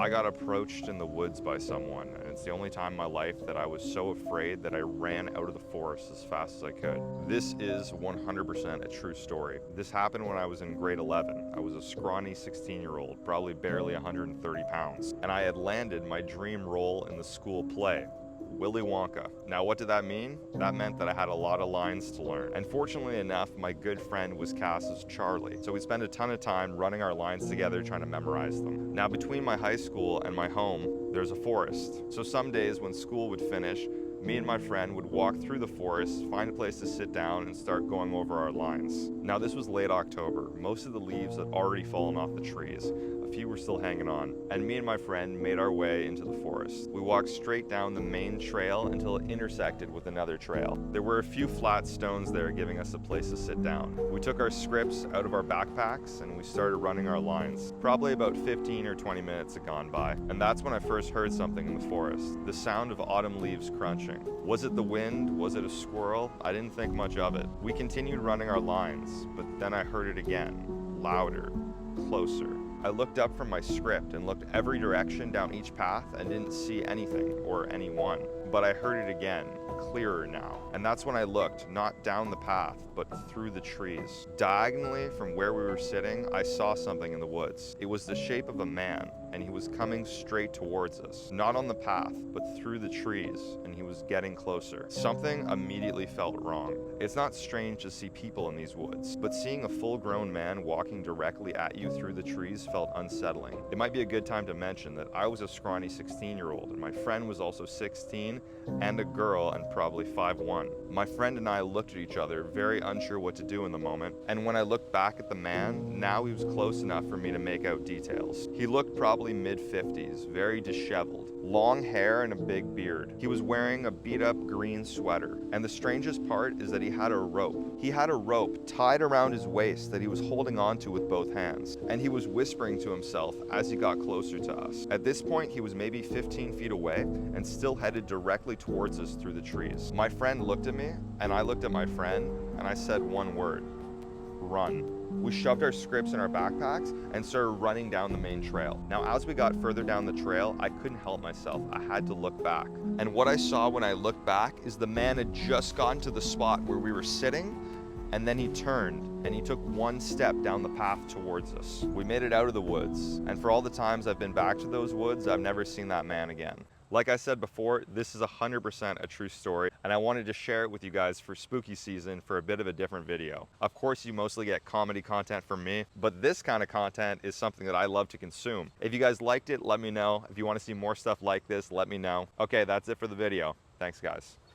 I got approached in the woods by someone, and it's the only time in my life that I was so afraid that I ran out of the forest as fast as I could. This is 100% a true story. This happened when I was in grade 11. I was a scrawny 16-year-old, probably barely 130 pounds, and I had landed my dream role in the school play, Willy Wonka. Now, what did that mean? That meant that I had a lot of lines to learn. And fortunately enough, my good friend was cast as Charlie. So we spent a ton of time running our lines together trying to memorize them. Now, between my high school and my home, there's a forest. So some days when school would finish, me and my friend would walk through the forest, find a place to sit down, and start going over our lines. Now, this was late October. Most of the leaves had already fallen off the trees. A few were still hanging on, and me and my friend made our way into the forest. We walked straight down the main trail until it intersected with another trail. There were a few flat stones there giving us a place to sit down. We took our scripts out of our backpacks and we started running our lines. Probably about 15 or 20 minutes had gone by, and that's when I first heard something in the forest. The sound of autumn leaves crunching. Was it the wind? Was it a squirrel? I didn't think much of it. We continued running our lines, but then I heard it again, louder, closer. I looked up from my script and looked every direction down each path and didn't see anything or anyone. But I heard it again, clearer now. And that's when I looked, not down the path, but through the trees. Diagonally from where we were sitting, I saw something in the woods. It was the shape of a man, and he was coming straight towards us. Not on the path, but through the trees, and he was getting closer. Something immediately felt wrong. It's not strange to see people in these woods, but seeing a full-grown man walking directly at you through the trees felt unsettling. It might be a good time to mention that I was a scrawny 16-year-old, and my friend was also 16, and a girl and probably 5'1". My friend and I looked at each other, very unsure what to do in the moment, and when I looked back at the man, now he was close enough for me to make out details. He looked probably mid-50s, very disheveled, long hair and a big beard. He was wearing a beat-up green sweater, and the strangest part is that he had a rope. He had a rope tied around his waist that he was holding onto with both hands, and he was whispering to himself as he got closer to us. At this point, he was maybe 15 feet away and still headed directly towards us through the trees. My friend looked at me, and I looked at my friend, and I said one word: run. We shoved our scripts in our backpacks and started running down the main trail. Now, as we got further down the trail, I couldn't help myself. I had to look back. And what I saw when I looked back is the man had just gotten to the spot where we were sitting, and then he turned and he took one step down the path towards us. We made it out of the woods, and for all the times I've been back to those woods, I've never seen that man again. Like I said before, this is 100% a true story, and I wanted to share it with you guys for spooky season for a bit of a different video. Of course, you mostly get comedy content from me, but this kind of content is something that I love to consume. If you guys liked it, let me know. If you want to see more stuff like this, let me know. Okay, that's it for the video. Thanks, guys.